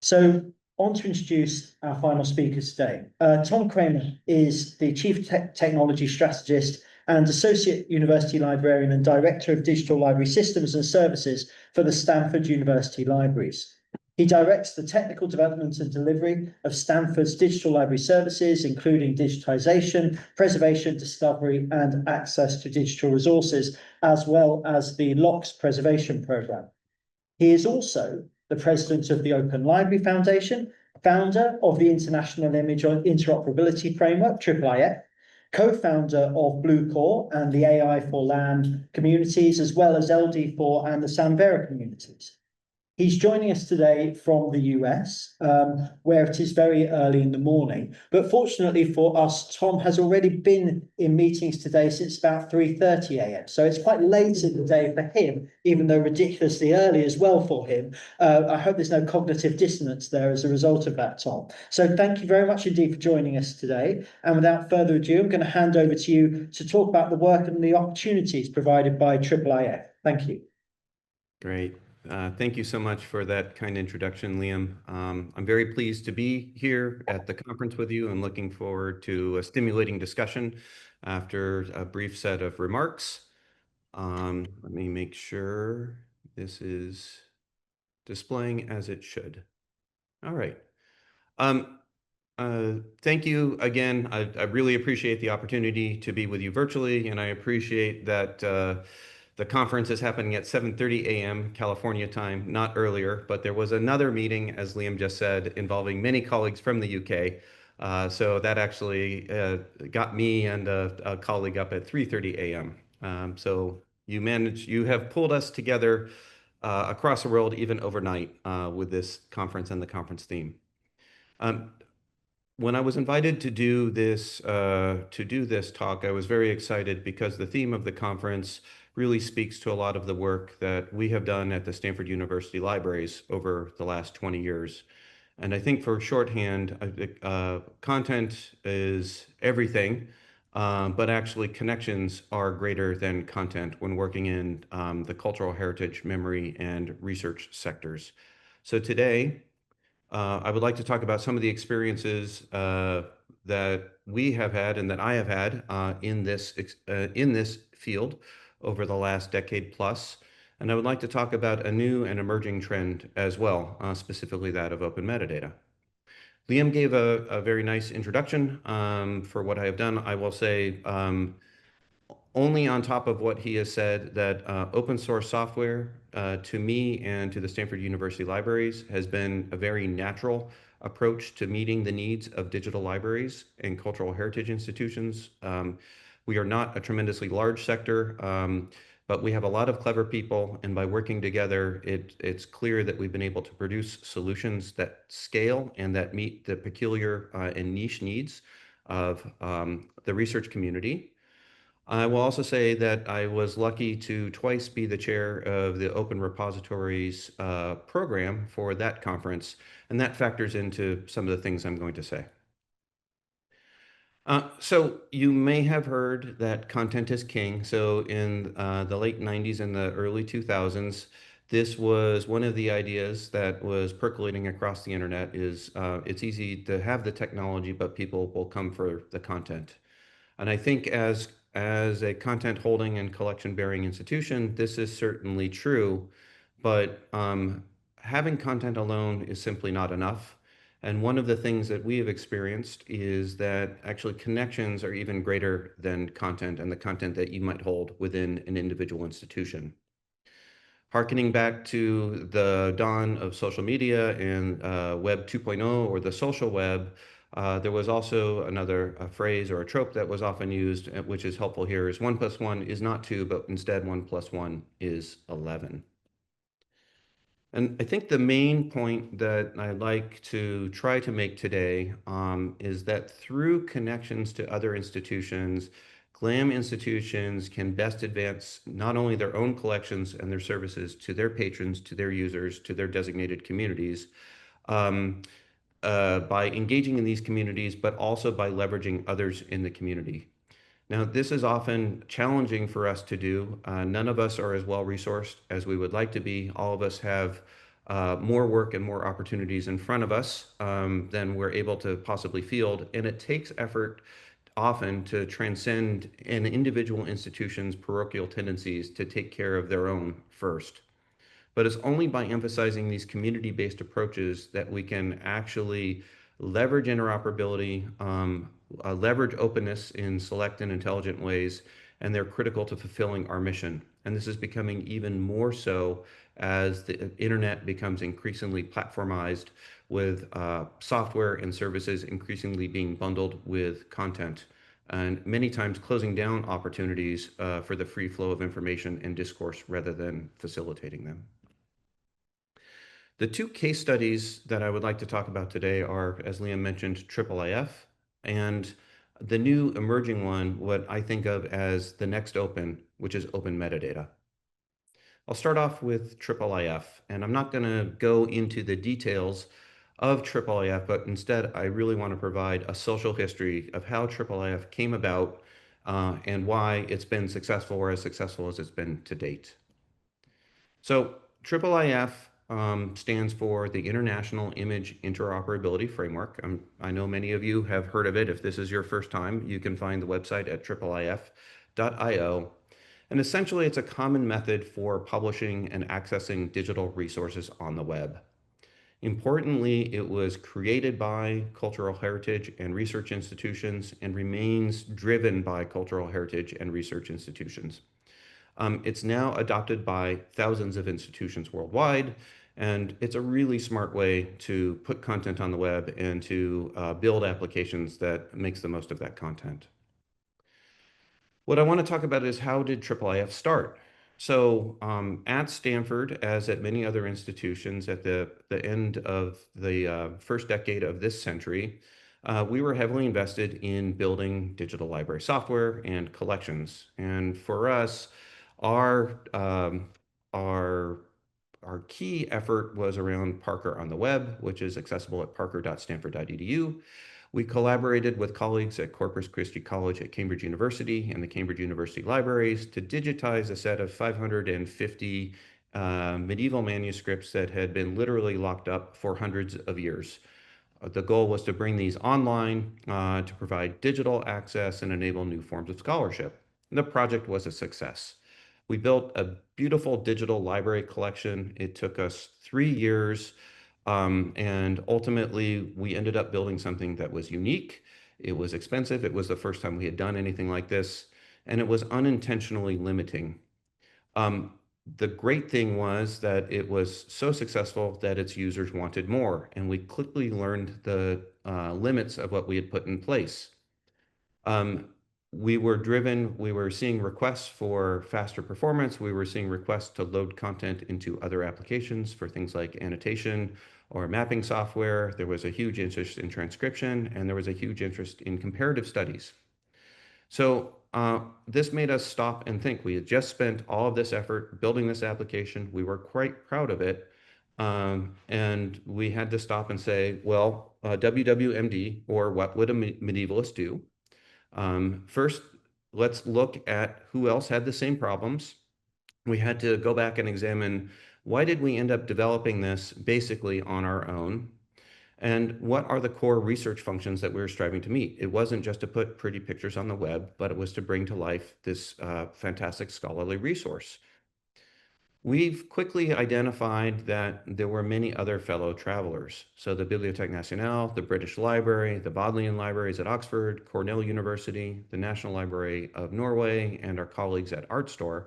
So, on to introduce our final speakers today. Tom Cramer is the Chief Technology Strategist and Associate University Librarian and Director of Digital Library Systems and Services for the Stanford University Libraries. He directs the technical development and delivery of Stanford's digital library services, including digitization, preservation, discovery, and access to digital resources, as well as the LOCKSS preservation program. He is also the president of the Open Library Foundation, founder of the International Image Interoperability Framework, IIIF, co-founder of Blue and the AI for Land communities, as well as LD4 and the Samvera communities. He's joining us today from the US, where it is very early in the morning. But fortunately for us, Tom has already been in meetings today since about 3:30 a.m. So it's quite late in the day for him, even though ridiculously early as well for him. I hope there's no cognitive dissonance there as a result of that, Tom. So thank you very much indeed for joining us today. And without further ado, I'm going to hand over to you to talk about the work and the opportunities provided by IIIF. Thank you. Great. Thank you so much for that kind introduction, Liam. I'm very pleased to be here at the conference with you and looking forward to a stimulating discussion after a brief set of remarks. Let me make sure this is displaying as it should. All right. Thank you again. I really appreciate the opportunity to be with you virtually, and I appreciate that the conference is happening at 7:30 a.m. California time, not earlier, but there was another meeting, as Liam just said, involving many colleagues from the UK. So that actually got me and a colleague up at 3:30 a.m. So you have pulled us together across the world, even overnight, with this conference and the conference theme. When I was invited to do this talk, I was very excited because the theme of the conference really speaks to a lot of the work that we have done at the Stanford University Libraries over the last 20 years. And I think for shorthand, content is everything, but actually connections are greater than content when working in the cultural heritage, memory, and research sectors. So today, I would like to talk about some of the experiences that we have had and that I have had in this field over the last decade plus. And I would like to talk about a new and emerging trend as well, specifically that of open metadata. Liam gave a very nice introduction for what I have done. I will say only on top of what he has said that open source software to me and to the Stanford University Libraries has been a very natural approach to meeting the needs of digital libraries and cultural heritage institutions. We are not a tremendously large sector, but we have a lot of clever people, and by working together, it's clear that we've been able to produce solutions that scale and that meet the peculiar and niche needs of the research community. I will also say that I was lucky to twice be the chair of the Open Repositories program for that conference, and that factors into some of the things I'm going to say. So you may have heard that content is king. So in the late 90s and the early 2000s, this was one of the ideas that was percolating across the internet is it's easy to have the technology, but people will come for the content. And I think as a content holding and collection bearing institution, this is certainly true, but having content alone is simply not enough. And one of the things that we have experienced is that actually connections are even greater than content and the content that you might hold within an individual institution. Harkening back to the dawn of social media and Web 2.0 or the social web, there was also another phrase or a trope that was often used, which is helpful here, is 1 + 1 is not 2, but instead 1 + 1 is 11. And I think the main point that I'd like to try to make today is that through connections to other institutions, GLAM institutions can best advance not only their own collections and their services to their patrons, to their users, to their designated communities, by engaging in these communities, but also by leveraging others in the community. Now, this is often challenging for us to do. None of us are as well resourced as we would like to be. All of us have more work and more opportunities in front of us than we're able to possibly field. And it takes effort often to transcend an individual institution's parochial tendencies to take care of their own first. But it's only by emphasizing these community-based approaches that we can actually leverage interoperability, leverage openness in select and intelligent ways, and they're critical to fulfilling our mission. And this is becoming even more so as the internet becomes increasingly platformized with software and services increasingly being bundled with content, and many times closing down opportunities for the free flow of information and discourse rather than facilitating them. The two case studies that I would like to talk about today are, as Liam mentioned, IIIF and the new emerging one, what I think of as the next open, which is open metadata. I'll start off with IIIF, and I'm not going to go into the details of IIIF, but instead I really want to provide a social history of how IIIF came about and why it's been successful or as successful as it's been to date. So IIIF stands for the International Image Interoperability Framework. I know many of you have heard of it. If this is your first time, you can find the website at iiif.io. And essentially, it's a common method for publishing and accessing digital resources on the web. Importantly, it was created by cultural heritage and research institutions and remains driven by cultural heritage and research institutions. It's now adopted by thousands of institutions worldwide, and it's a really smart way to put content on the web and to build applications that makes the most of that content. What I want to talk about is how did IIIF start? So at Stanford, as at many other institutions at the end of the first decade of this century, we were heavily invested in building digital library software and collections. And for us, our key effort was around Parker on the web, which is accessible at parker.stanford.edu. We collaborated with colleagues at Corpus Christi College at Cambridge University and the Cambridge University Libraries to digitize a set of 550 medieval manuscripts that had been literally locked up for hundreds of years. The goal was to bring these online to provide digital access and enable new forms of scholarship. And the project was a success. We built a beautiful digital library collection. It took us 3 years. And ultimately, we ended up building something that was unique. It was expensive. It was the first time we had done anything like this, and it was unintentionally limiting. The great thing was that it was so successful that its users wanted more, and we quickly learned the limits of what we had put in place. We were seeing requests for faster performance. We were seeing requests to load content into other applications for things like annotation or mapping software. There was a huge interest in transcription, and there was a huge interest in comparative studies. So this made us stop and think. We had just spent all of this effort building this application. We were quite proud of it. And we had to stop and say, well, WWMD, or what would a medievalist do? First, let's look at who else had the same problems. We had to go back and examine, why did we end up developing this basically on our own? And what are the core research functions that we were striving to meet? It wasn't just to put pretty pictures on the web, but it was to bring to life this fantastic scholarly resource. We've quickly identified that there were many other fellow travelers. So the Bibliothèque Nationale, the British Library, the Bodleian Libraries at Oxford, Cornell University, the National Library of Norway, and our colleagues at ArtStore,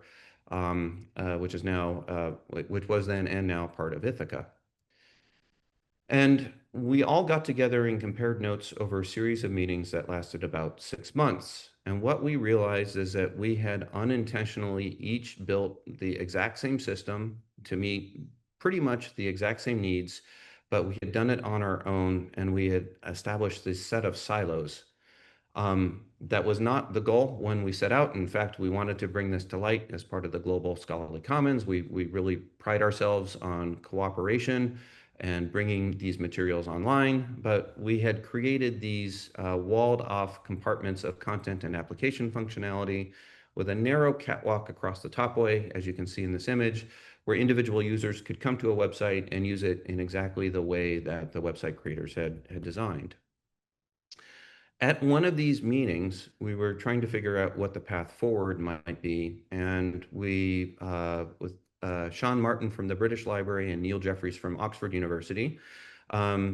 which was then and now part of Ithaca. And we all got together and compared notes over a series of meetings that lasted about 6 months. And what we realized is that we had unintentionally each built the exact same system to meet pretty much the exact same needs, but we had done it on our own, and we had established this set of silos. That was not the goal when we set out. In fact, we wanted to bring this to light as part of the Global Scholarly Commons. We really pride ourselves on cooperation and bringing these materials online, but we had created these walled off compartments of content and application functionality with a narrow catwalk across the topway, as you can see in this image, where individual users could come to a website and use it in exactly the way that the website creators had designed. At one of these meetings, we were trying to figure out what the path forward might be, and we, with Sean Martin from the British Library and Neil Jeffreys from Oxford University,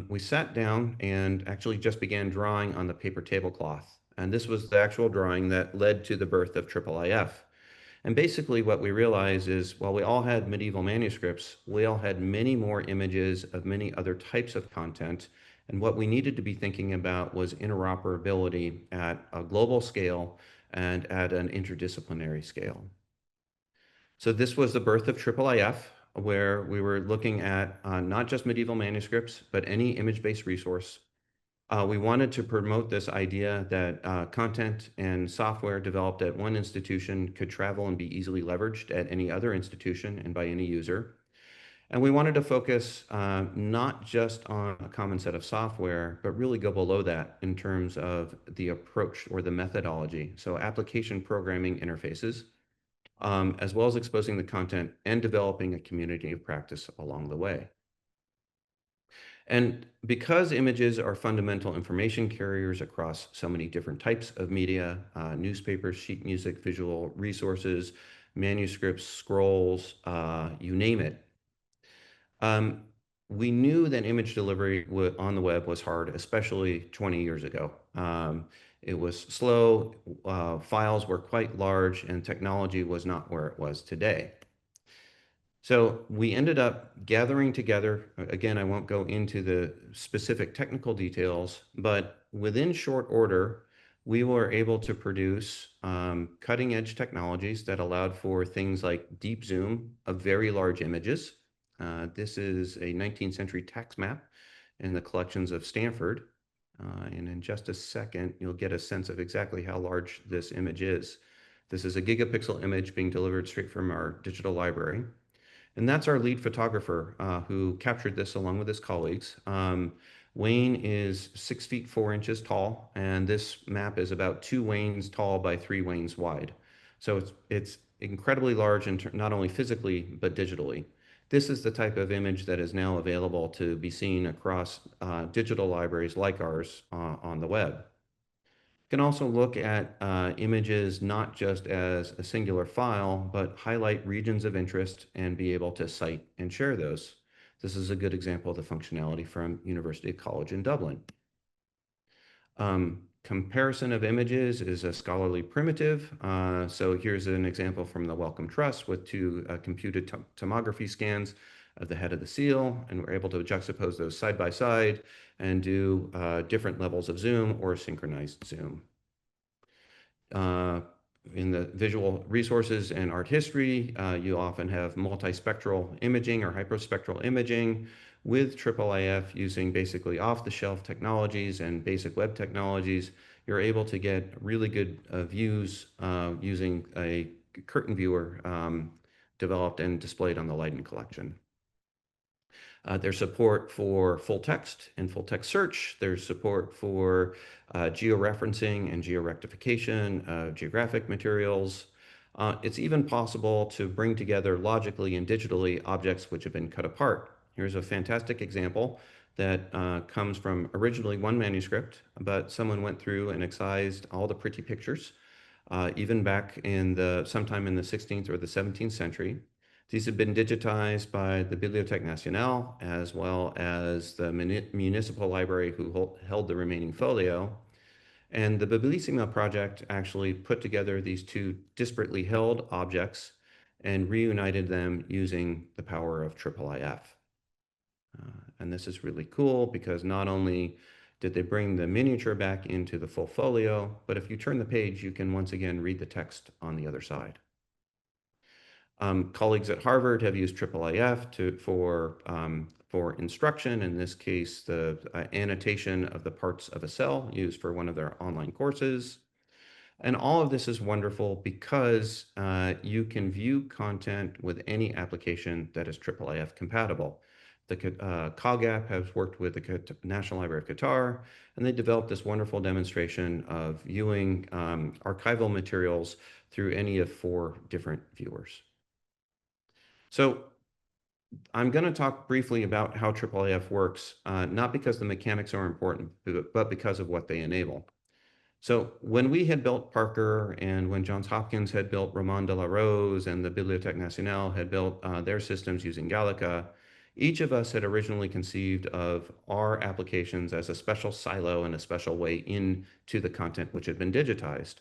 we sat down and actually just began drawing on the paper tablecloth. And this was the actual drawing that led to the birth of IIIF. And basically what we realized is while we all had medieval manuscripts, we all had many more images of many other types of content. And what we needed to be thinking about was interoperability at a global scale and at an interdisciplinary scale. So this was the birth of IIIF, where we were looking at not just medieval manuscripts, but any image-based resource. We wanted to promote this idea that content and software developed at one institution could travel and be easily leveraged at any other institution and by any user. And we wanted to focus not just on a common set of software, but really go below that in terms of the approach or the methodology. So application programming interfaces, as well as exposing the content and developing a community of practice along the way. And because images are fundamental information carriers across so many different types of media, newspapers, sheet music, visual resources, manuscripts, scrolls, you name it, we knew that image delivery on the web was hard, especially 20 years ago. It was slow, files were quite large, and technology was not where it was today. So we ended up gathering together, again, I won't go into the specific technical details, but within short order, we were able to produce cutting edge technologies that allowed for things like deep zoom of very large images. This is a 19th century tax map in the collections of Stanford. And in just a second, you'll get a sense of exactly how large this image is. This is a gigapixel image being delivered straight from our digital library. And that's our lead photographer who captured this along with his colleagues. Wayne is 6 feet 4 inches tall, and this map is about 2 wains tall by 3 wains wide. So it's incredibly large, not only physically, but digitally. This is the type of image that is now available to be seen across digital libraries like ours on the web. You can also look at images not just as a singular file, but highlight regions of interest and be able to cite and share those. This is a good example of the functionality from University College in Dublin. Comparison of images is a scholarly primitive. So here's an example from the Wellcome Trust with 2 computed tomography scans of the head of the seal, and we're able to juxtapose those side by side and do different levels of zoom or synchronized zoom. In the visual resources and art history, you often have multispectral imaging or hyperspectral imaging with IIIF using basically off-the-shelf technologies and basic web technologies. You're able to get really good views using a curtain viewer developed and displayed on the Leiden collection. There's support for full text and full text search. There's support for georeferencing and georectification of geographic materials. It's even possible to bring together logically and digitally objects which have been cut apart. Here's a fantastic example that comes from originally one manuscript, but someone went through and excised all the pretty pictures, even back in sometime in the 16th or the 17th century. These have been digitized by the Bibliothèque Nationale, as well as the municipal library who held the remaining folio. And the Biblissima project actually put together these 2 disparately held objects and reunited them using the power of IIIF. And this is really cool because not only did they bring the miniature back into the full folio, but if you turn the page, you can once again read the text on the other side. Colleagues at Harvard have used IIIF for instruction, in this case, the annotation of the parts of a cell used for one of their online courses. And all of this is wonderful because you can view content with any application that is IIIF compatible. The COGAP has worked with the National Library of Qatar, and they developed this wonderful demonstration of viewing archival materials through any of 4 different viewers. So I'm going to talk briefly about how IIIF works, not because the mechanics are important, but because of what they enable. So when we had built Parker, and when Johns Hopkins had built Roman de la Rose, and the Bibliothèque Nationale had built their systems using Gallica, each of us had originally conceived of our applications as a special silo and a special way into the content which had been digitized.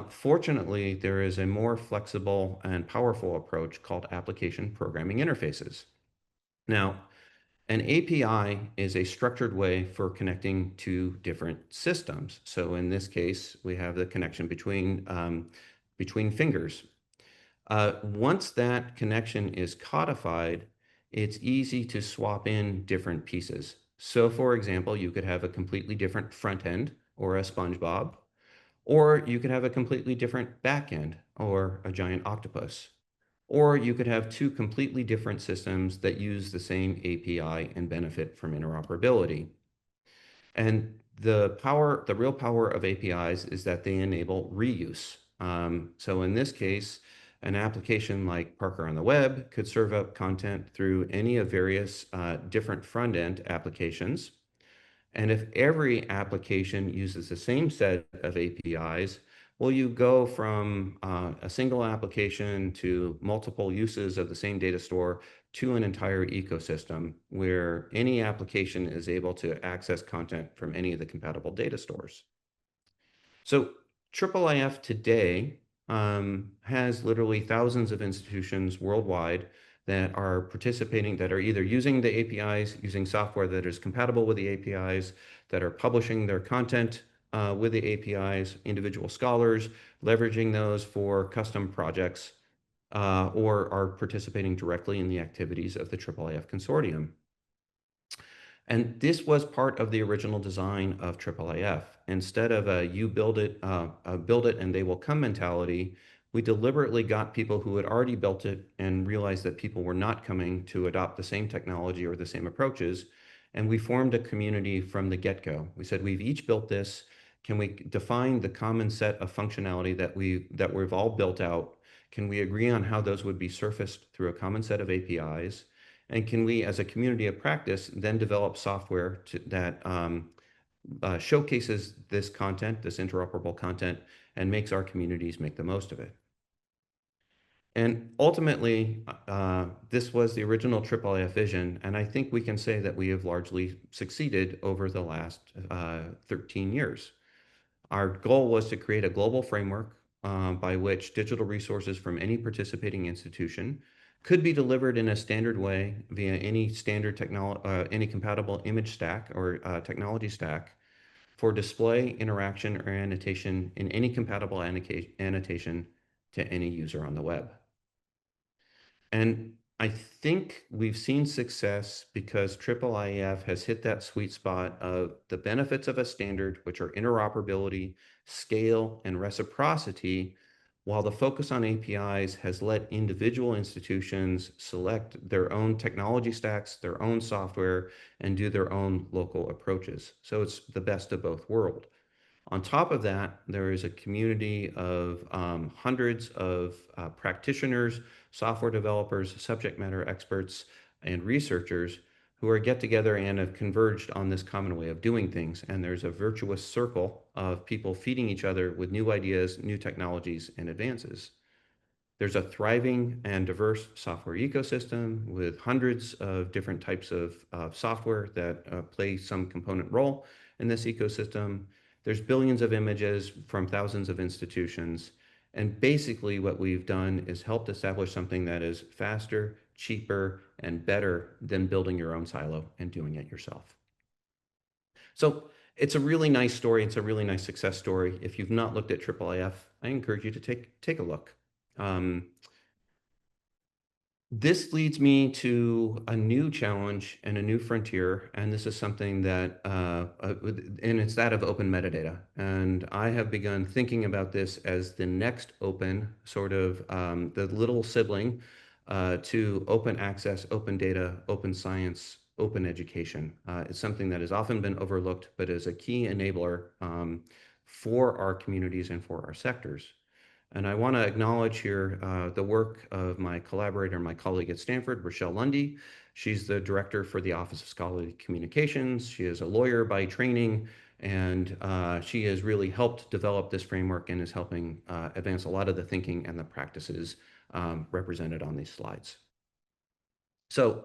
Fortunately, there is a more flexible and powerful approach called application programming interfaces. Now, an API is a structured way for connecting to different systems. So in this case, we have the connection between fingers. Once that connection is codified, it's easy to swap in different pieces. So for example, you could have a completely different front end or a SpongeBob, or you could have a completely different back end or a giant octopus. Or you could have two completely different systems that use the same API and benefit from interoperability. And the real power of APIs is that they enable reuse. So in this case, an application like Parker on the web could serve up content through any of various different front-end applications. And if every application uses the same set of APIs, well, you go from a single application to multiple uses of the same data store to an entire ecosystem where any application is able to access content from any of the compatible data stores. So IIIF today has literally thousands of institutions worldwide that are participating, that are either using the APIs, using software that is compatible with the APIs, that are publishing their content with the APIs, individual scholars leveraging those for custom projects, or are participating directly in the activities of the IIIF consortium. And this was part of the original design of IIIF. Instead of a you build it and they will come mentality, we deliberately got people who had already built it and realized that people were not coming to adopt the same technology or the same approaches. And we formed a community from the get-go. We said, we've each built this. Can we define the common set of functionality that we've all built out? Can we agree on how those would be surfaced through a common set of APIs? And can we, as a community of practice, then develop software that showcases this content, this interoperable content, and makes our communities make the most of it? And ultimately, this was the original IIIF vision, and I think we can say that we have largely succeeded over the last 13 years. Our goal was to create a global framework by which digital resources from any participating institution could be delivered in a standard way via any standard technology, any compatible image stack or technology stack for display, interaction, or annotation in any compatible annotation to any user on the web. And I think we've seen success because IIIF has hit that sweet spot of the benefits of a standard, which are interoperability, scale, and reciprocity, while the focus on APIs has let individual institutions select their own technology stacks, their own software, and do their own local approaches. So it's the best of both worlds. On top of that, there is a community of hundreds of practitioners, software developers, subject matter experts, and researchers who are get together and have converged on this common way of doing things. And there's a virtuous circle of people feeding each other with new ideas, new technologies, and advances. There's a thriving and diverse software ecosystem with hundreds of different types of software that play some component role in this ecosystem. There's billions of images from thousands of institutions. And basically what we've done is helped establish something that is faster, cheaper, and better than building your own silo and doing it yourself. So it's a really nice story. It's a really nice success story. If you've not looked at IIIF, I encourage you to take a look. This leads me to a new challenge and a new frontier, and this is something that, and it's that of open metadata. And I have begun thinking about this as the next open, sort of the little sibling to open access, open data, open science, open education. It's something that has often been overlooked, but is a key enabler for our communities and for our sectors. And I want to acknowledge here the work of my collaborator, my colleague at Stanford, Rochelle Lundy. She's the director for the Office of Scholarly Communications. She is a lawyer by training, and she has really helped develop this framework and is helping advance a lot of the thinking and the practices represented on these slides. So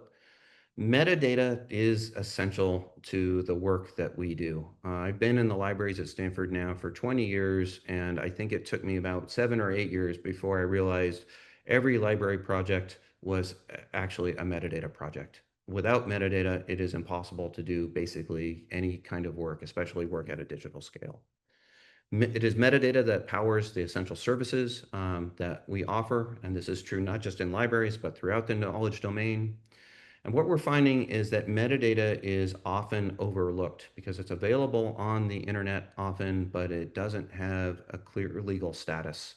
metadata is essential to the work that we do. I've been in the libraries at Stanford now for 20 years, and I think it took me about 7 or 8 years before I realized every library project was actually a metadata project. Without metadata, it is impossible to do basically any kind of work, especially work at a digital scale. It is metadata that powers the essential services that we offer, and this is true not just in libraries, but throughout the knowledge domain. And what we're finding is that metadata is often overlooked because it's available on the internet often, but it doesn't have a clear legal status.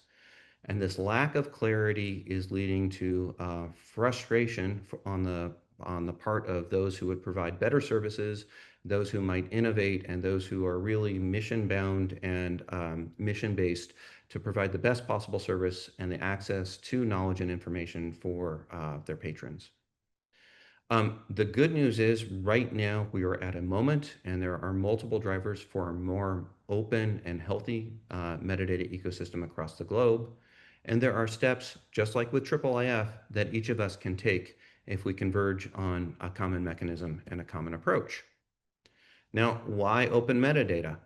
And this lack of clarity is leading to frustration on the part of those who would provide better services, those who might innovate, and those who are really mission bound and mission based to provide the best possible service and the access to knowledge and information for their patrons. The good news is right now we are at a moment and there are multiple drivers for a more open and healthy metadata ecosystem across the globe. And there are steps, just like with IIIF, that each of us can take if we converge on a common mechanism and a common approach. Now, why open metadata?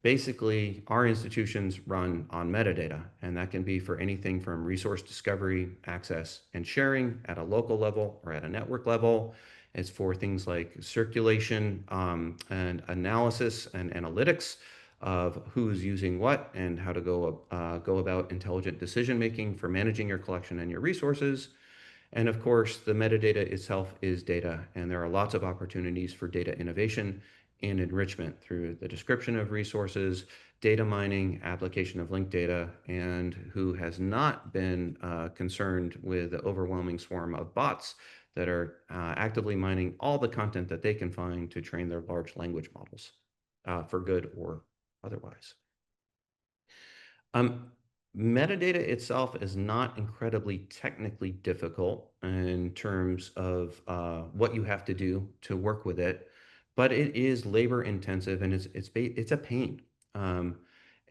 Basically, our institutions run on metadata, and that can be for anything from resource discovery, access, and sharing at a local level or at a network level. It's for things like circulation and analysis and analytics of who's using what and how to go about intelligent decision making for managing your collection and your resources. And of course, the metadata itself is data, and there are lots of opportunities for data innovation and enrichment through the description of resources, data mining, application of linked data, and who has not been concerned with the overwhelming swarm of bots that are actively mining all the content that they can find to train their large language models for good or otherwise. Metadata itself is not incredibly technically difficult in terms of what you have to do to work with it, but it is labor intensive and it's a pain.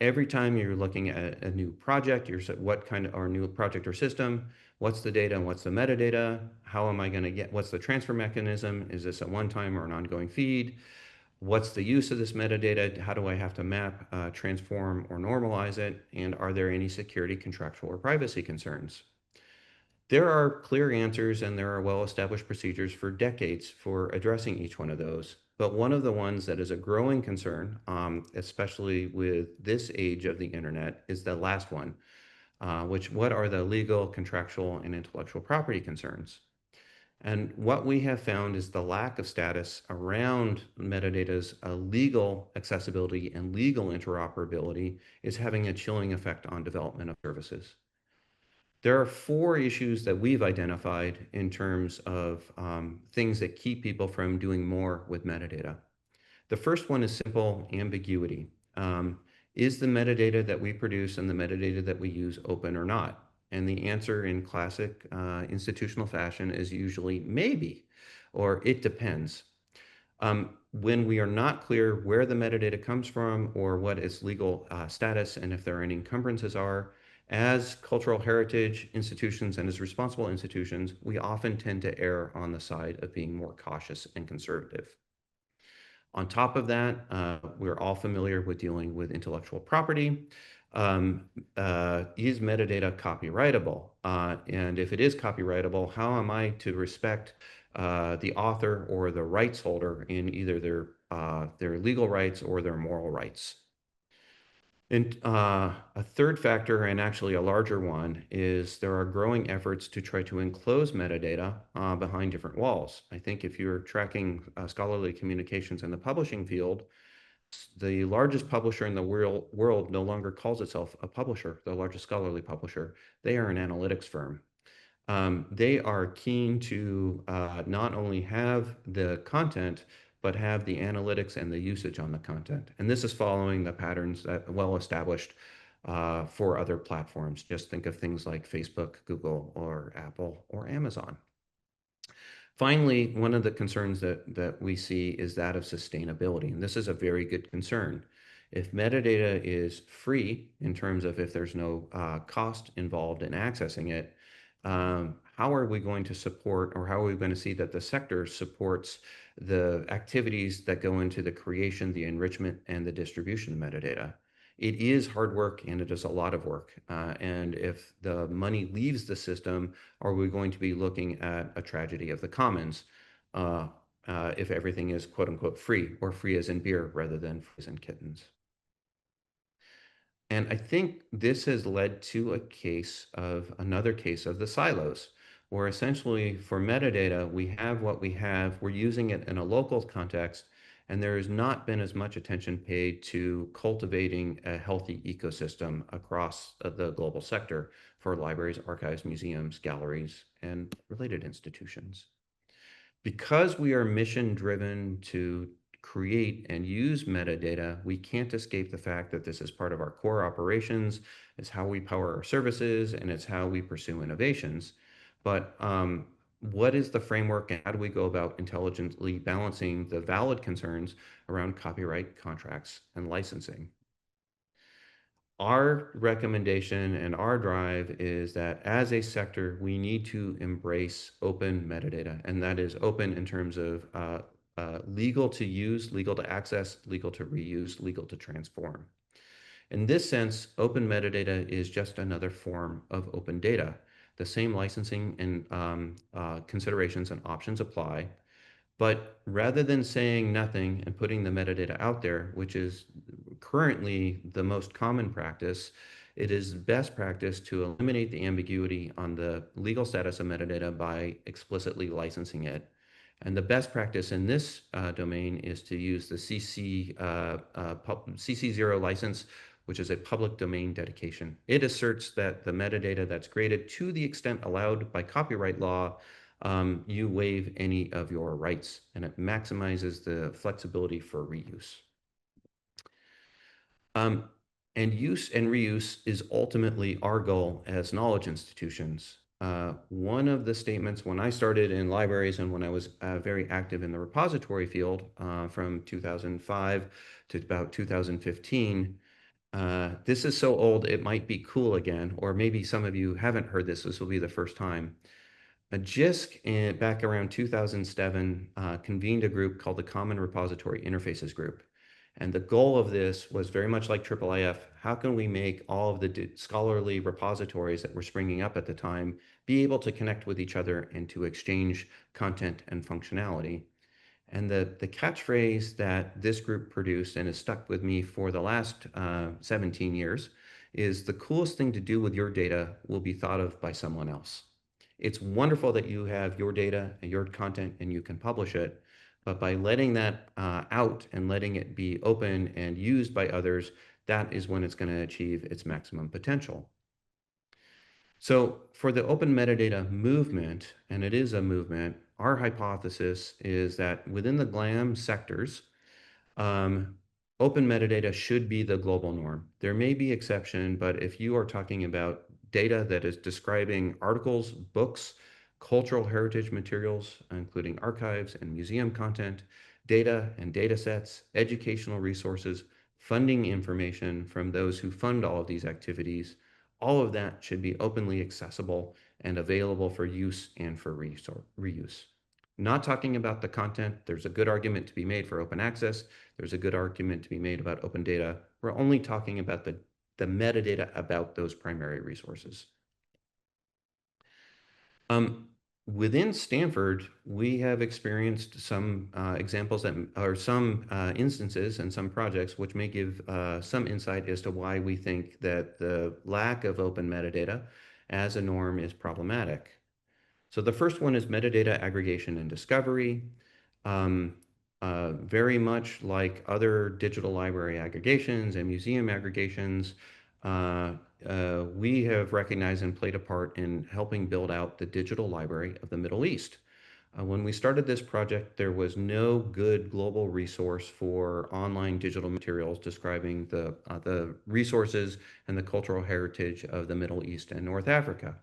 Every time you're looking at a new project, what kind of or new project or system, what's the data and what's the metadata? How am I going to get? What's the transfer mechanism? Is this a one-time or an ongoing feed? What's the use of this metadata? How do I have to map, transform, or normalize it? And are there any security, contractual, or privacy concerns? There are clear answers and there are well-established procedures for decades for addressing each one of those. But one of the ones that is a growing concern, especially with this age of the internet, is the last one, what are the legal, contractual, and intellectual property concerns? And what we have found is the lack of status around metadata's legal accessibility and legal interoperability is having a chilling effect on development of services. There are 4 issues that we've identified in terms of things that keep people from doing more with metadata. The first one is simple ambiguity. Is the metadata that we produce and the metadata that we use open or not? And the answer in classic institutional fashion is usually maybe, or it depends. When we are not clear where the metadata comes from or what its legal status and if there are any encumbrances are, as cultural heritage institutions and as responsible institutions, we often tend to err on the side of being more cautious and conservative. On top of that, we're all familiar with dealing with intellectual property. Is metadata copyrightable? And if it is copyrightable, how am I to respect the author or the rights holder in either their legal rights or their moral rights? And a third factor, and actually a larger one, is there are growing efforts to try to enclose metadata behind different walls. I think if you're tracking scholarly communications in the publishing field, the largest publisher in the world no longer calls itself a publisher, the largest scholarly publisher. They are an analytics firm. They are keen to not only have the content, but have the analytics and the usage on the content. And this is following the patterns that well established for other platforms. Just think of things like Facebook, Google, or Apple, or Amazon. Finally, one of the concerns that we see is that of sustainability, and this is a very good concern. If metadata is free in terms of if there's no cost involved in accessing it, how are we going to support, or how are we going to see that the sector supports the activities that go into the creation, the enrichment, and the distribution of metadata? It is hard work and it is a lot of work. And if the money leaves the system, are we going to be looking at a tragedy of the commons if everything is quote unquote free, or free as in beer rather than free as in kittens? And I think this has led to another case of the silos, where essentially for metadata, we have what we have, we're using it in a local context, and there has not been as much attention paid to cultivating a healthy ecosystem across the global sector for libraries, archives, museums, galleries, and related institutions. Because we are mission driven to create and use metadata, we can't escape the fact that this is part of our core operations, it's how we power our services, and it's how we pursue innovations. But what is the framework, and how do we go about intelligently balancing the valid concerns around copyright, contracts, and licensing? Our recommendation and our drive is that as a sector, we need to embrace open metadata, and that is open in terms of legal to use, legal to access, legal to reuse, legal to transform. In this sense, open metadata is just another form of open data. The same licensing and considerations and options apply, but rather than saying nothing and putting the metadata out there, which is currently the most common practice, it is best practice to eliminate the ambiguity on the legal status of metadata by explicitly licensing it. And the best practice in this domain is to use the CC0 license, which is a public domain dedication. It asserts that the metadata that's created, to the extent allowed by copyright law, you waive any of your rights, and it maximizes the flexibility for reuse. And use and reuse is ultimately our goal as knowledge institutions. One of the statements when I started in libraries and when I was very active in the repository field from 2005 to about 2015, this is so old it might be cool again, or maybe some of you haven't heard this, this will be the first time. JISC back around 2007 convened a group called the Common Repository Interfaces Group. And the goal of this was very much like IIIF. How can we make all of the scholarly repositories that were springing up at the time be able to connect with each other and to exchange content and functionality? And the catchphrase that this group produced and has stuck with me for the last 17 years is, the coolest thing to do with your data will be thought of by someone else. It's wonderful that you have your data and your content and you can publish it, but by letting that out and letting it be open and used by others, that is when it's going to achieve its maximum potential. So for the open metadata movement, and it is a movement, our hypothesis is that within the GLAM sectors, open metadata should be the global norm. There may be exception, but if you are talking about data that is describing articles, books, cultural heritage materials, including archives and museum content, data and data sets, educational resources, funding information from those who fund all of these activities, all of that should be openly accessible and available for use and for reuse. Not talking about the content, there's a good argument to be made for open access. There's a good argument to be made about open data. We're only talking about the metadata about those primary resources. Within Stanford, we have experienced some examples that are some instances and some projects which may give some insight as to why we think that the lack of open metadata as a norm is problematic. So the first one is metadata aggregation and discovery. Very much like other digital library aggregations and museum aggregations, we have recognized and played a part in helping build out the digital library of the Middle East. When we started this project, there was no good global resource for online digital materials describing the resources and the cultural heritage of the Middle East and North Africa.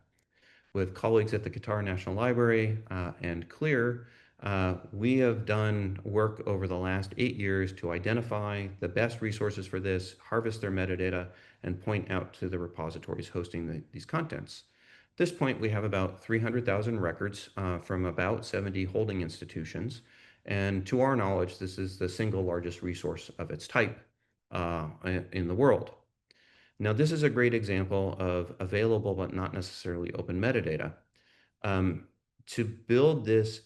With colleagues at the Qatar National Library and CLEAR, we have done work over the last 8 years to identify the best resources for this, harvest their metadata, and point out to the repositories hosting these contents. At this point, we have about 300,000 records from about 70 holding institutions. And to our knowledge, this is the single largest resource of its type in the world. Now, this is a great example of available but not necessarily open metadata. To build this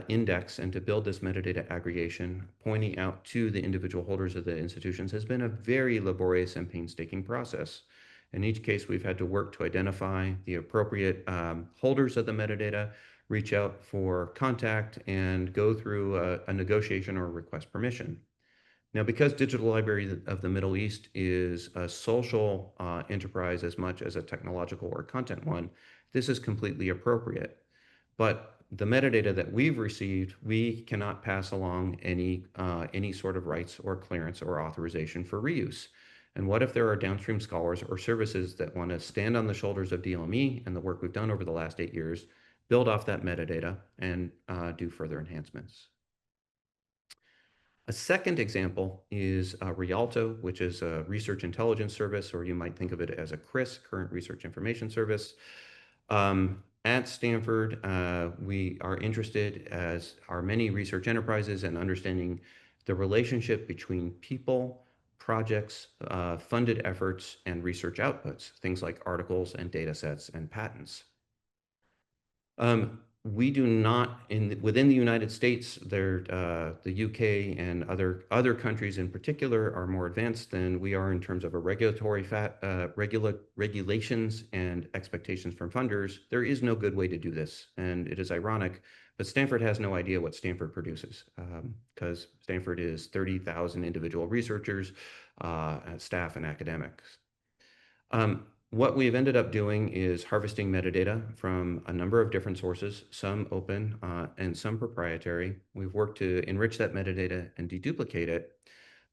index and to build this metadata aggregation, pointing out to the individual holders of the institutions has been a very laborious and painstaking process. In each case, we've had to work to identify the appropriate holders of the metadata, reach out for contact, and go through a negotiation or request permission. Now, because Digital Library of the Middle East is a social enterprise as much as a technological or content one, this is completely appropriate. But the metadata that we've received, we cannot pass along any sort of rights or clearance or authorization for reuse. And what if there are downstream scholars or services that want to stand on the shoulders of DLME and the work we've done over the last 8 years, build off that metadata, and do further enhancements? A second example is Rialto, which is a research intelligence service, or you might think of it as a CRIS, Current Research Information Service. At Stanford, we are interested, as are many research enterprises, in understanding the relationship between people, projects, funded efforts, and research outputs, things like articles and data sets and patents. We do not, within the United States, the UK and other countries in particular are more advanced than we are in terms of a regulatory regulations and expectations from funders. There is no good way to do this, and it is ironic, but Stanford has no idea what Stanford produces, because Stanford is 30,000 individual researchers, staff, and academics. What we've ended up doing is harvesting metadata from a number of different sources, some open and some proprietary. We've worked to enrich that metadata and deduplicate it.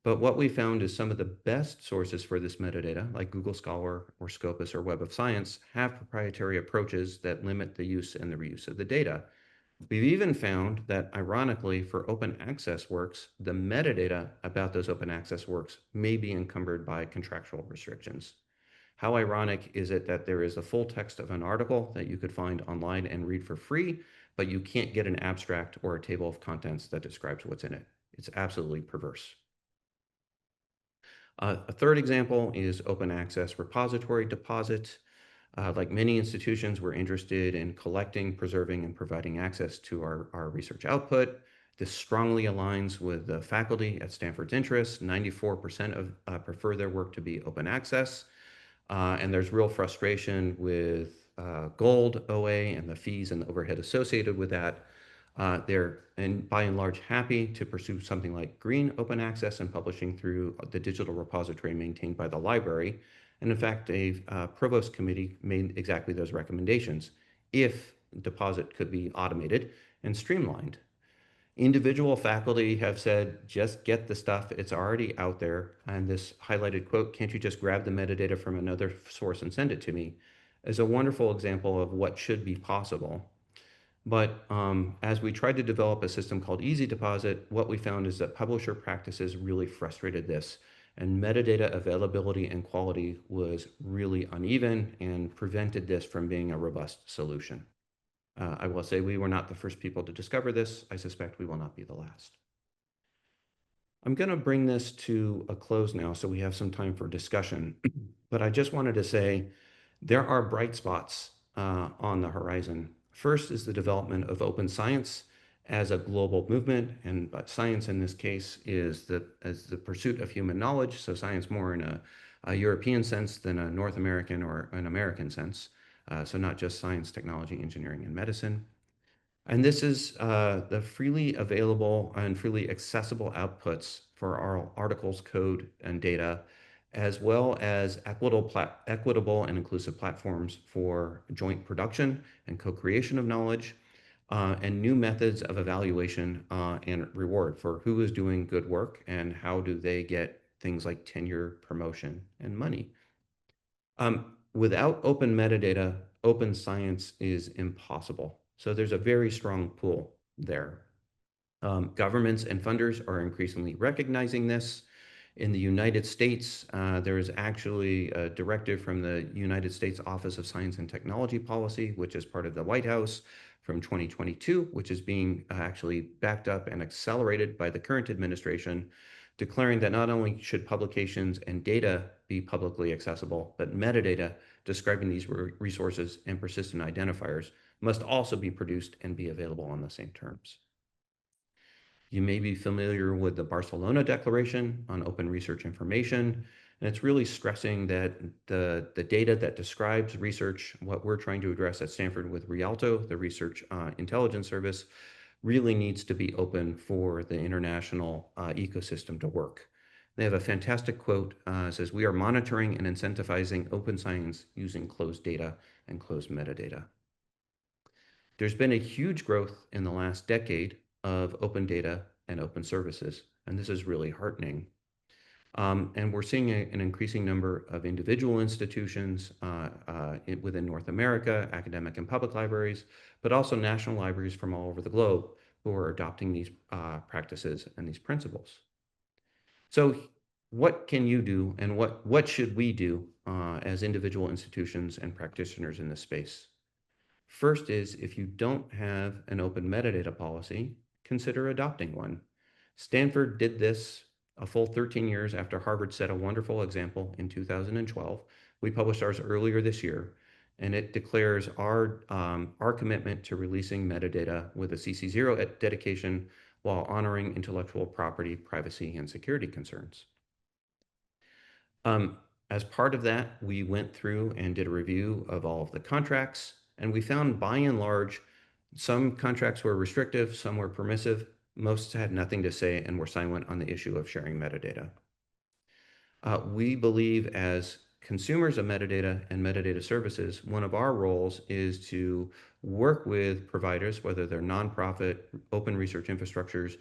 But what we found is some of the best sources for this metadata, like Google Scholar or Scopus or Web of Science, have proprietary approaches that limit the use and the reuse of the data. We've even found that, ironically, for open access works, the metadata about those open access works may be encumbered by contractual restrictions. How ironic is it that there is a full text of an article that you could find online and read for free, but you can't get an abstract or a table of contents that describes what's in it? It's absolutely perverse. A third example is open access repository deposit. Like many institutions, we're interested in collecting, preserving, and providing access to our research output. This strongly aligns with the faculty at Stanford's interests. 94% prefer their work to be open access. And there's real frustration with Gold OA and the fees and the overhead associated with that. They're, by and large, happy to pursue something like green open access and publishing through the digital repository maintained by the library. And in fact, a provost committee made exactly those recommendations if deposit could be automated and streamlined. Individual faculty have said, just get the stuff, it's already out there. And this highlighted quote, "Can't you just grab the metadata from another source and send it to me?" is a wonderful example of what should be possible. But as we tried to develop a system called Easy Deposit, what we found is that publisher practices really frustrated this, and metadata availability and quality was really uneven and prevented this from being a robust solution. I will say we were not the first people to discover this. I suspect we will not be the last. I'm going to bring this to a close now so we have some time for discussion. But I just wanted to say there are bright spots on the horizon. First is the development of open science as a global movement, and science in this case is the pursuit of human knowledge. So science more in a European sense than a North American or an American sense. So not just science, technology, engineering, and medicine. And this is the freely available and freely accessible outputs for our articles, code, and data, as well as equitable and inclusive platforms for joint production and co-creation of knowledge, and new methods of evaluation and reward for who is doing good work and how do they get things like tenure, promotion, and money. Without open metadata, open science is impossible. So there's a very strong pull there. Governments and funders are increasingly recognizing this. In the United States, there is actually a directive from the United States Office of Science and Technology Policy, which is part of the White House from 2022, which is being actually backed up and accelerated by the current administration, declaring that not only should publications and data be publicly accessible, but metadata describing these resources and persistent identifiers must also be produced and be available on the same terms. You may be familiar with the Barcelona Declaration on Open Research Information, and it's really stressing that the data that describes research, what we're trying to address at Stanford with Rialto, the Research Intelligence Service, really needs to be open for the international ecosystem to work. They have a fantastic quote, says, "We are monitoring and incentivizing open science using closed data and closed metadata." There's been a huge growth in the last decade of open data and open services, and this is really heartening. And we're seeing an increasing number of individual institutions within North America, academic and public libraries, but also national libraries from all over the globe who are adopting these practices and these principles. So what can you do, and what should we do as individual institutions and practitioners in this space? First is, if you don't have an open metadata policy, consider adopting one. Stanford did this a full 13 years after Harvard set a wonderful example in 2012. We published ours earlier this year, and it declares our commitment to releasing metadata with a CC0 dedication while honoring intellectual property, privacy, and security concerns. As part of that, we went through and did a review of all of the contracts, and we found, by and large, some contracts were restrictive, some were permissive, most had nothing to say and were silent on the issue of sharing metadata. We believe, as consumers of metadata and metadata services, one of our roles is to work with providers, whether they're nonprofit, open research infrastructures,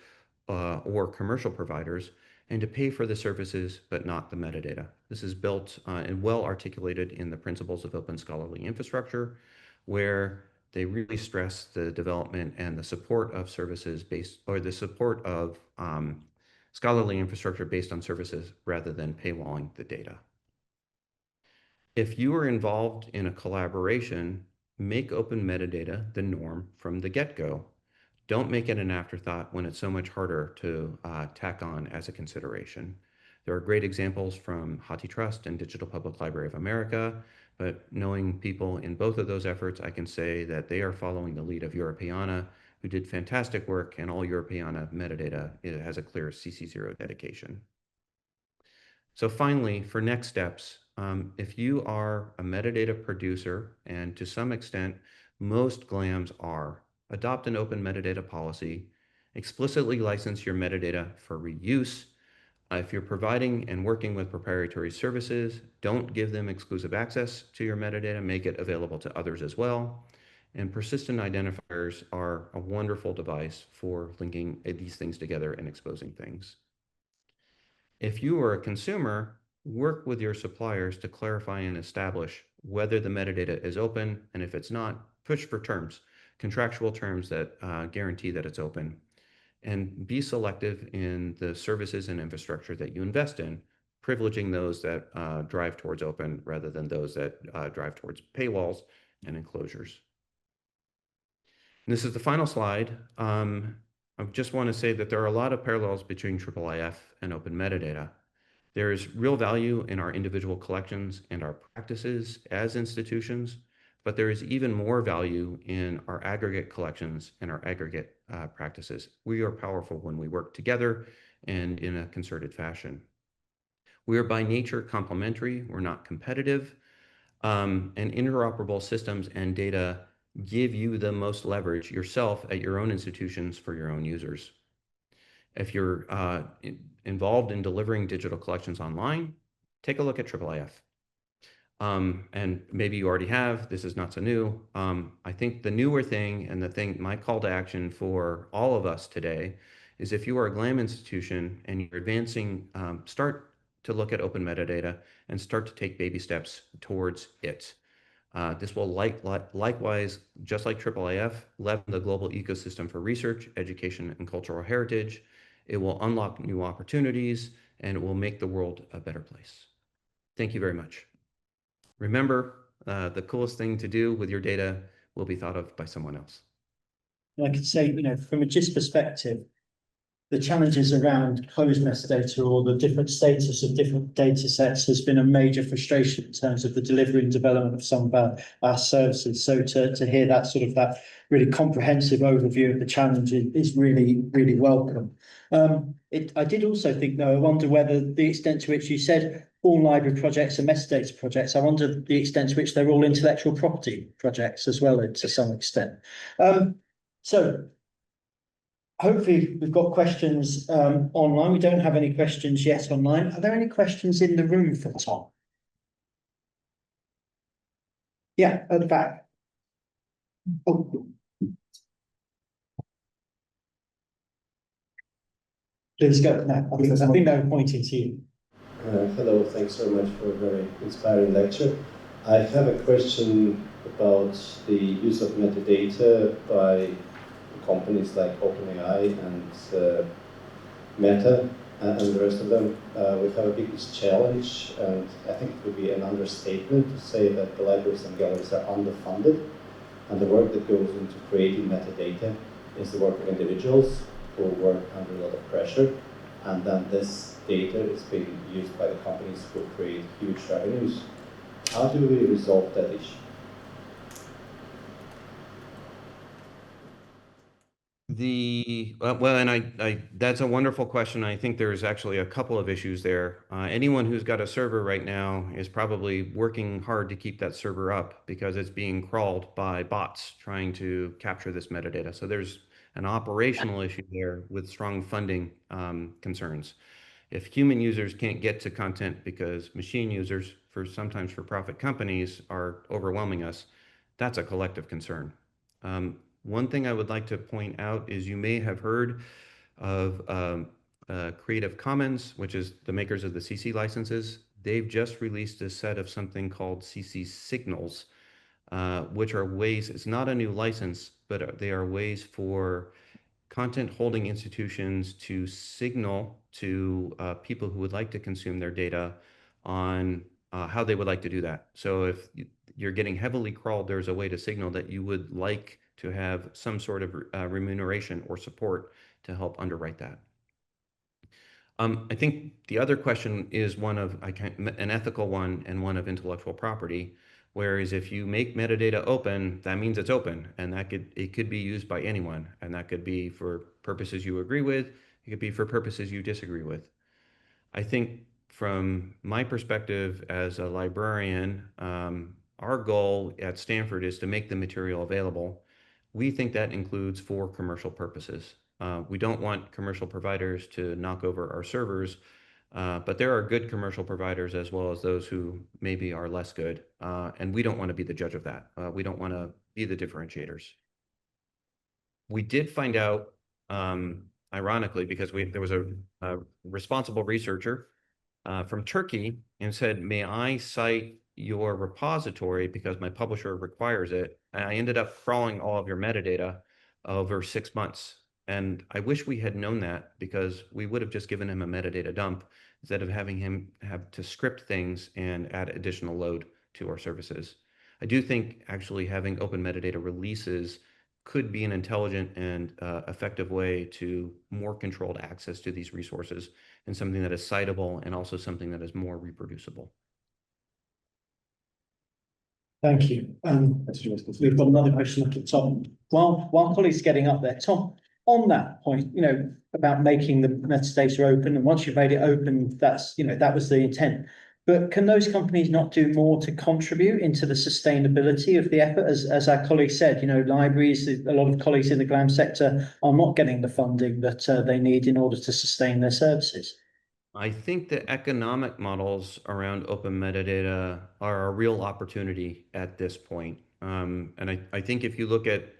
or commercial providers, and to pay for the services, but not the metadata. This is built and well articulated in the principles of open scholarly infrastructure, where they really stress the development and the support of services based, or the support of scholarly infrastructure based on services rather than paywalling the data. If you are involved in a collaboration, make open metadata the norm from the get-go. Don't make it an afterthought when it's so much harder to tack on as a consideration. There are great examples from HathiTrust and Digital Public Library of America, but knowing people in both of those efforts, I can say that they are following the lead of Europeana, who did fantastic work, and all Europeana metadata has a clear CC0 dedication. So finally, for next steps, if you are a metadata producer, and to some extent, most GLAMs are, adopt an open metadata policy, explicitly license your metadata for reuse. If you're providing and working with proprietary services, don't give them exclusive access to your metadata, make it available to others as well. And persistent identifiers are a wonderful device for linking these things together and exposing things. If you are a consumer, work with your suppliers to clarify and establish whether the metadata is open, and if it's not, push for terms, contractual terms that guarantee that it's open. And be selective in the services and infrastructure that you invest in, privileging those that drive towards open rather than those that drive towards paywalls and enclosures. And this is the final slide. I just want to say that there are a lot of parallels between IIIF and open metadata. There is real value in our individual collections and our practices as institutions, but there is even more value in our aggregate collections and our aggregate practices. We are powerful when we work together and in a concerted fashion. We are by nature complementary, we're not competitive, and interoperable systems and data give you the most leverage yourself at your own institutions for your own users. If you're involved in delivering digital collections online, take a look at IIIF. And maybe you already have, this is not so new. I think the newer thing and the thing, my call to action for all of us today is if you are a GLAM institution and you're advancing, start to look at open metadata and start to take baby steps towards it. This will likewise, just like IIIF, leaven the global ecosystem for research, education, and cultural heritage. It will unlock new opportunities and it will make the world a better place. Thank you very much. Remember, the coolest thing to do with your data will be thought of by someone else. I could say, from a GIST perspective, the challenges around closed metadata or the different status of different data sets has been a major frustration in terms of the delivery and development of some of our services. So to hear that really comprehensive overview of the challenge is really, really welcome. I did also think, though, I wonder whether the extent to which you said all library projects are metadata projects, I wonder the extent to which they're all intellectual property projects as well, to some extent. So hopefully we've got questions online. We don't have any questions yet online. Are there any questions in the room for Tom? Yeah, at the back. Oh. Please go. No, I think they're pointing to you. Hello, thanks very much for a very inspiring lecture. I have a question about the use of metadata by companies like OpenAI and Meta and the rest of them. We have a big challenge, and I think it would be an understatement to say that the libraries and galleries are underfunded, and the work that goes into creating metadata is the work of individuals who work under a lot of pressure, and then this data is being used by the companies who create huge revenues. How do we resolve that issue? That's a wonderful question. I think there's actually a couple of issues there. Anyone who's got a server right now is probably working hard to keep that server up because it's being crawled by bots trying to capture this metadata. So there's an operational issue there with strong funding concerns. If human users can't get to content because machine users, sometimes for profit companies, are overwhelming us, that's a collective concern. One thing I would like to point out is you may have heard of Creative Commons, which is the makers of the CC licenses. They've just released a set of something called CC signals, which are ways, it's not a new license, but they are ways for content holding institutions to signal to people who would like to consume their data on how they would like to do that. So if you're getting heavily crawled, there's a way to signal that you would like to have some sort of remuneration or support to help underwrite that. I think the other question is one of an ethical one and one of intellectual property. Whereas if you make metadata open, that means it's open, and it could be used by anyone, and that could be for purposes you agree with, it could be for purposes you disagree with. I think from my perspective as a librarian, our goal at Stanford is to make the material available. We think that includes for commercial purposes. We don't want commercial providers to knock over our servers, but there are good commercial providers as well as those who maybe are less good, and we don't want to be the judge of that. We don't want to be the differentiators. We did find out, ironically, because there was a responsible researcher from Turkey and said, may I cite your repository because my publisher requires it? And I ended up crawling all of your metadata over 6 months. And I wish we had known that because we would have just given him a metadata dump instead of having him have to script things and add additional load to our services. I do think actually having open metadata releases could be an intelligent and effective way to more controlled access to these resources and something that is citable and also something that is more reproducible. Thank you. We've got another question to Tom. While colleagues getting up there, Tom, on that point, about making the metadata open, and once you've made it open, that's, that was the intent. But can those companies not do more to contribute into the sustainability of the effort? As our colleague said, libraries, a lot of colleagues in the GLAM sector are not getting the funding that they need in order to sustain their services. I think the economic models around open metadata are a real opportunity at this point. And I think if you look at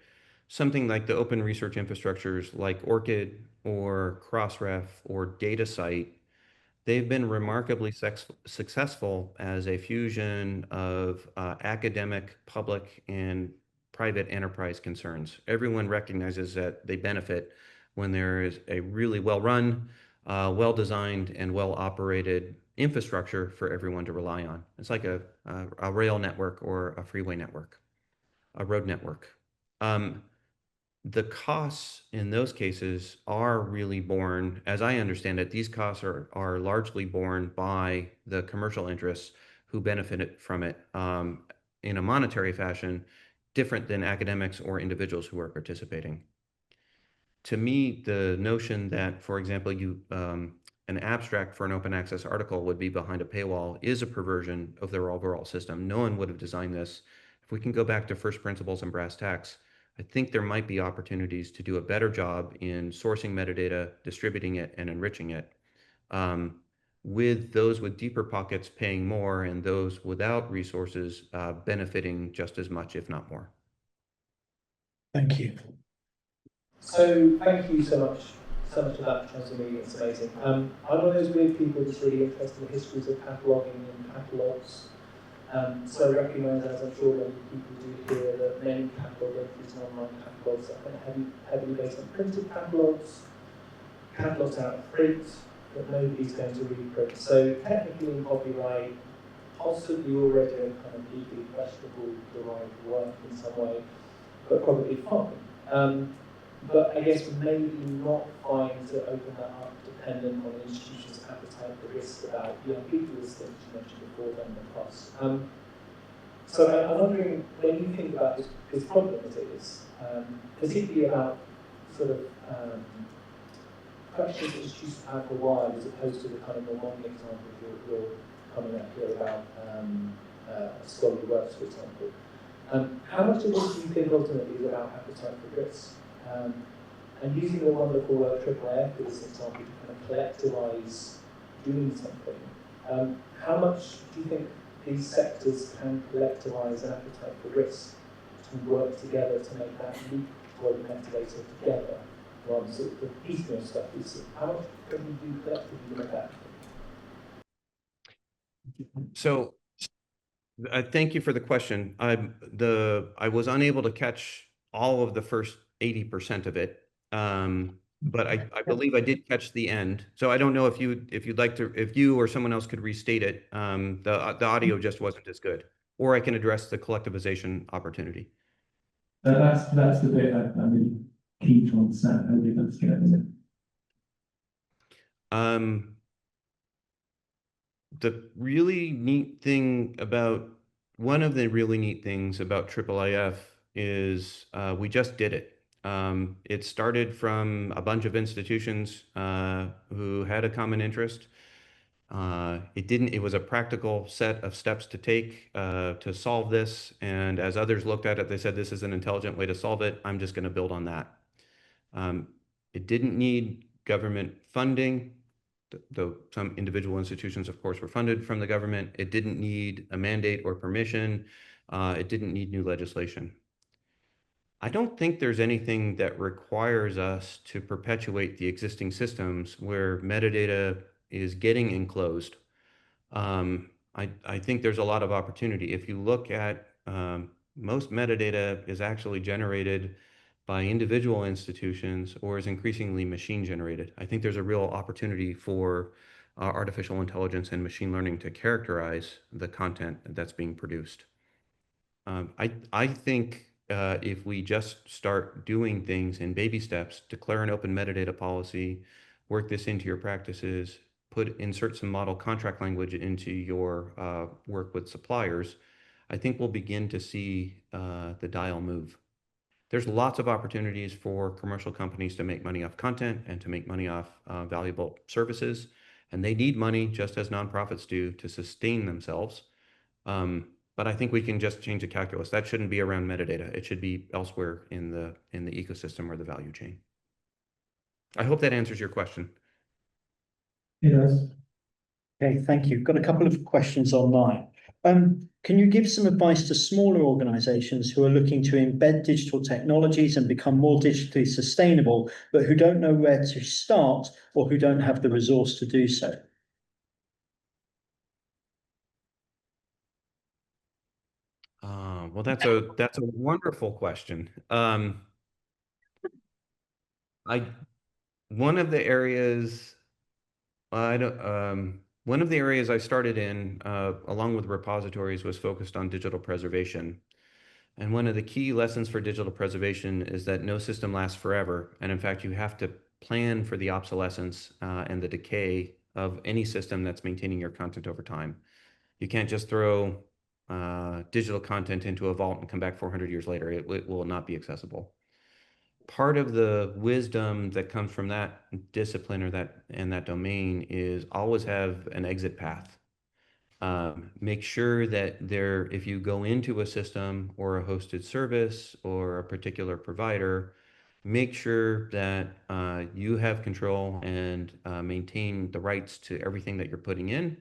something like the open research infrastructures like ORCID or Crossref or DataCite, they've been remarkably successful as a fusion of academic, public, and private enterprise concerns. Everyone recognizes that they benefit when there is a really well-run, well-designed, and well-operated infrastructure for everyone to rely on. It's like a rail network or a freeway network, a road network. The costs in those cases are really borne, as I understand it, these costs are largely borne by the commercial interests who benefit from it in a monetary fashion, different than academics or individuals who are participating. To me, the notion that, for example, an abstract for an open access article would be behind a paywall is a perversion of their overall system. No one would have designed this. If we can go back to first principles and brass tacks, I think there might be opportunities to do a better job in sourcing metadata, distributing it, and enriching it, with those with deeper pockets paying more and those without resources benefiting just as much, if not more. Thank you. So thank you so much for that, Transmedia. It's amazing. I'm one of those weird people that's really interested in the histories of cataloguing and catalogues. So I recognise, as I'm sure many people do here, that many catalogue entries and online catalogues are kind of heavily based on printed catalogues out of print that nobody's going to reprint. So technically in copyright, possibly already a kind of legally questionable derived work in some way, but probably fine. But I guess maybe not fine to open that up dependent on an institution's appetite for risk about young people, as you mentioned before, and the costs. So I'm wondering, when you think about this problem as it is, particularly about sort of questions that institutions have for why, as opposed to the kind of more modern example you're coming at here about scholarly works, for example. How much of this do you think ultimately is about appetite for risk? And using the wonderful word IIIF for this example to kind of collectivise doing something, how much do you think these sectors can collectivise an appetite for risk to work together to make that leap toward metadata together, rather than sort of the piecemeal stuff we see? How much can we do collectively to make that? So thank you for the question. I was unable to catch all of the first 80% of it, but I believe I did catch the end. So I don't know if you'd like to, if you or someone else could restate it. The audio just wasn't as good, or I can address the collectivization opportunity. That's the bit I'm really keen to understand. How do you understand it? One of the really neat things about IIIF is we just did it. It started from a bunch of institutions who had a common interest. It was a practical set of steps to take to solve this. And as others looked at it, they said, this is an intelligent way to solve it. I'm just going to build on that. It didn't need government funding, though some individual institutions, of course, were funded from the government. It didn't need a mandate or permission. It didn't need new legislation. I don't think there's anything that requires us to perpetuate the existing systems where metadata is getting enclosed. I think there's a lot of opportunity. If you look at most metadata is actually generated by individual institutions or is increasingly machine generated. I think there's a real opportunity for artificial intelligence and machine learning to characterize the content that's being produced. I think if we just start doing things in baby steps, declare an open metadata policy, work this into your practices, insert some model contract language into your work with suppliers, I think we'll begin to see the dial move. There's lots of opportunities for commercial companies to make money off content and to make money off valuable services, and they need money just as nonprofits do to sustain themselves. But I think we can just change the calculus. That shouldn't be around metadata. It should be elsewhere in the ecosystem or the value chain. I hope that answers your question. It does. Okay, thank you. Got a couple of questions online. Can you give some advice to smaller organizations who are looking to embed digital technologies and become more digitally sustainable, but who don't know where to start or who don't have the resource to do so? Well, that's a wonderful question. One of the areas one of the areas I started in, along with repositories, was focused on digital preservation. And one of the key lessons for digital preservation is that no system lasts forever. And in fact, you have to plan for the obsolescence and the decay of any system that's maintaining your content over time. You can't just throw digital content into a vault and come back 400 years later. It will not be accessible. Part of the wisdom that comes from that discipline or that domain is always have an exit path. Make sure that if you go into a system or a hosted service or a particular provider, make sure that you have control and maintain the rights to everything that you're putting in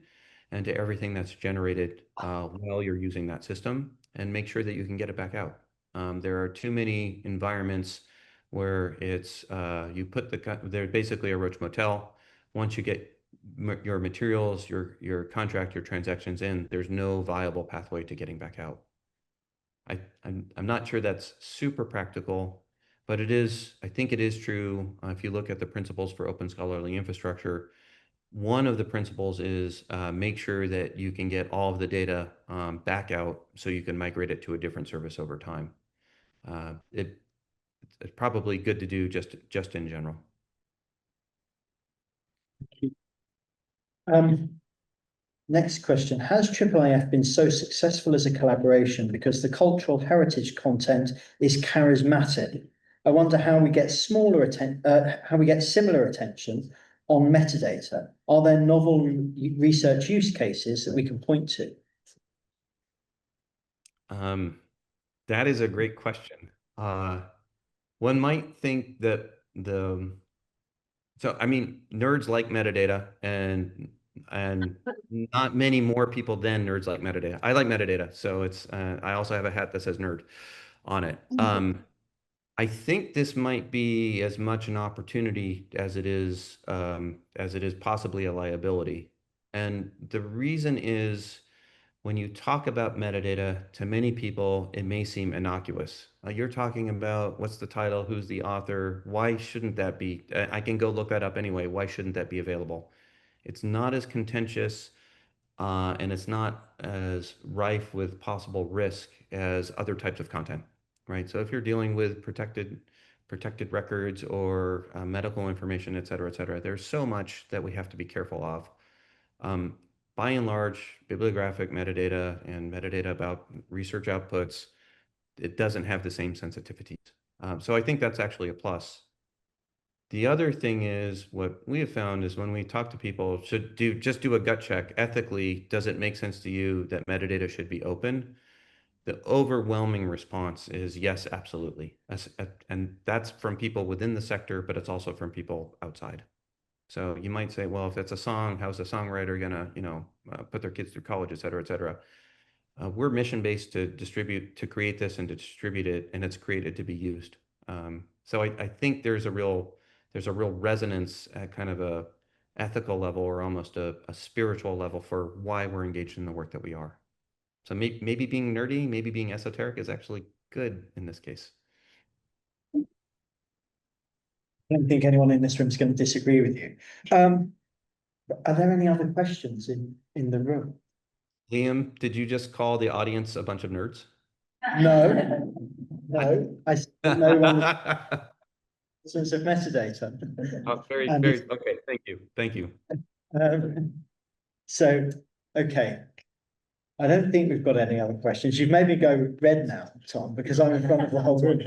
and to everything that's generated while you're using that system, and make sure that you can get it back out. There are too many environments where it's they're basically a roach motel. Once you get your materials, your contract, your transactions in, there's no viable pathway to getting back out. I'm not sure that's super practical, but I think it is true. If you look at the principles for open scholarly infrastructure, one of the principles is make sure that you can get all of the data back out so you can migrate it to a different service over time. It's probably good to do just in general. Next question. Has IIIF been so successful as a collaboration because the cultural heritage content is charismatic? I wonder how we get similar attention on metadata. Are there novel research use cases that we can point to? That is a great question. One might think that I mean, nerds like metadata, and not many more people than nerds like metadata. I like metadata, so I also have a hat that says nerd on it. I think this might be as much an opportunity as it is possibly a liability. And the reason is, when you talk about metadata, to many people, it may seem innocuous. You're talking about what's the title, who's the author, why shouldn't that be? I can go look that up anyway. Why shouldn't that be available? It's not as contentious and it's not as rife with possible risk as other types of content, right? So if you're dealing with protected records or medical information, et cetera, there's so much that we have to be careful of. By and large, bibliographic metadata and metadata about research outputs, it doesn't have the same sensitivities. So I think that's actually a plus. The other thing is, what we have found is when we talk to people, just do a gut check. Ethically, does it make sense to you that metadata should be open? The overwhelming response is yes, absolutely. And that's from people within the sector, but it's also from people outside. So you might say, well, if it's a song, how's the songwriter gonna, put their kids through college, et cetera, et cetera. We're mission-based to create this and to distribute it, and it's created to be used. So I think there's a real resonance at kind of a ethical level, or almost a spiritual level, for why we're engaged in the work that we are. So maybe being nerdy, maybe being esoteric is actually good in this case. I don't think anyone in this room is going to disagree with you. Are there any other questions in the room? Liam, did you just call the audience a bunch of nerds? No, I said no one sense of metadata. Oh, very, okay. Thank you. So, okay. I don't think we've got any other questions. You've made me go red now, Tom, because I'm in front of the whole room.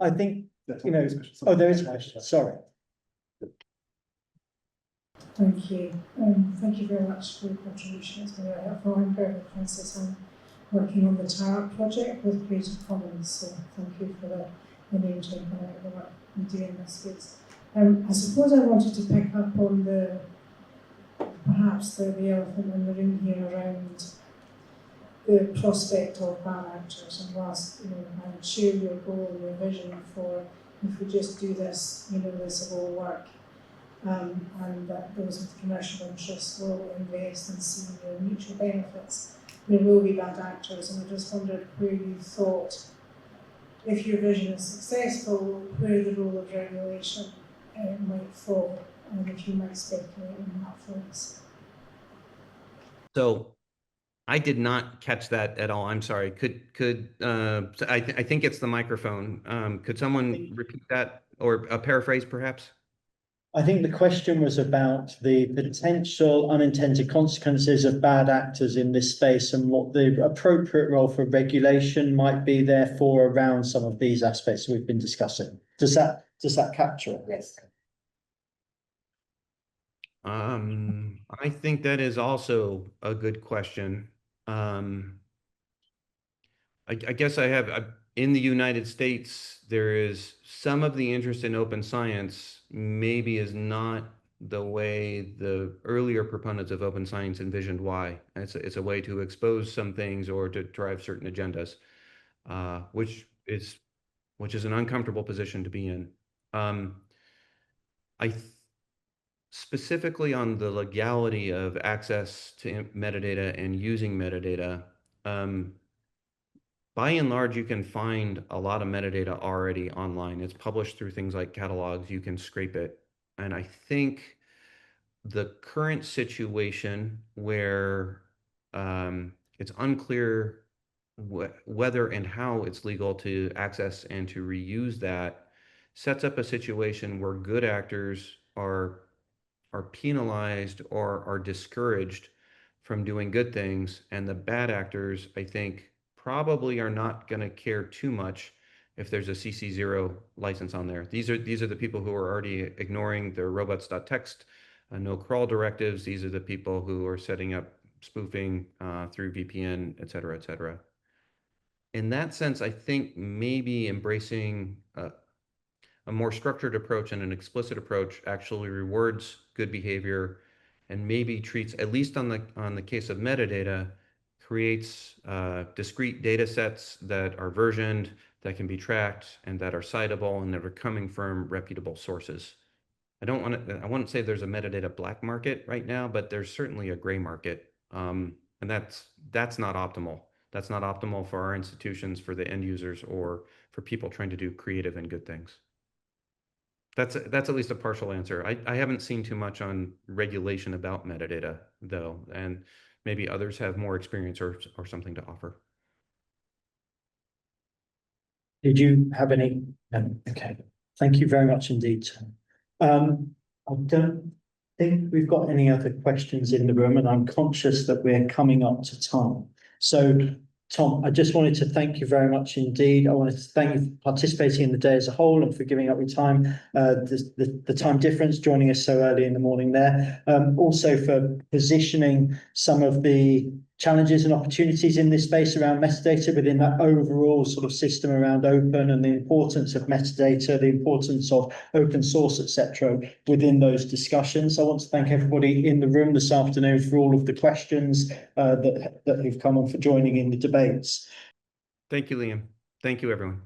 I think, oh, there is a question. Sorry. Thank you. Thank you very much for your contribution. It's been very helpful. I'm Greta Francis. I'm working on the Tower project with Creative Commons, so thank you for the name check and the work you do in this space. I suppose I wanted to pick up on the perhaps the elephant in the room here around the prospect of bad actors, and whilst I share your goal and your vision for if we just do this, this will work, and that those with commercial interests will invest and see the mutual benefits. There will be bad actors, and I just wondered where you thought, if your vision is successful, where the role of regulation might fall, and if you might speculate on that for us. So I did not catch that at all. I'm sorry. I think it's the microphone. Could someone repeat that or paraphrase perhaps? I think the question was about the potential unintended consequences of bad actors in this space and what the appropriate role for regulation might be therefore around some of these aspects we've been discussing. Does that capture it? Yes. I think that is also a good question. I guess in the United States, there is some of the interest in open science maybe is not the way the earlier proponents of open science envisioned why. It's a way to expose some things or to drive certain agendas, which is an uncomfortable position to be in. Specifically on the legality of access to metadata and using metadata, by and large, you can find a lot of metadata already online. It's published through things like catalogs. You can scrape it. And I think the current situation where it's unclear whether and how it's legal to access and to reuse that sets up a situation where good actors are penalized or are discouraged from doing good things, and the bad actors, I think, probably are not going to care too much if there's a CC0 license on there. These are the people who are already ignoring their robots.txt no crawl directives. These are the people who are setting up spoofing through VPN, et cetera, et cetera. In that sense, I think maybe embracing a more structured approach and an explicit approach actually rewards good behavior and maybe treats, at least on the case of metadata, creates discrete data sets that are versioned, that can be tracked, and that are citable, and that are coming from reputable sources. I wouldn't say there's a metadata black market right now, but there's certainly a gray market, and that's not optimal. That's not optimal for our institutions, for the end users, or for people trying to do creative and good things. That's at least a partial answer. I haven't seen too much on regulation about metadata, though, and maybe others have more experience or something to offer. Did you have any? Okay, thank you very much indeed. I don't think we've got any other questions in the room, and I'm conscious that we're coming up to time. So, Tom, I just wanted to thank you very much indeed. I wanted to thank you for participating in the day as a whole and for giving up your time, the time difference, joining us so early in the morning there. Also for positioning some of the challenges and opportunities in this space around metadata within that overall sort of system around open, and the importance of metadata, the importance of open source, etc. within those discussions. I want to thank everybody in the room this afternoon for all of the questions that have come on, for joining in the debates. Thank you, Liam. Thank you, everyone.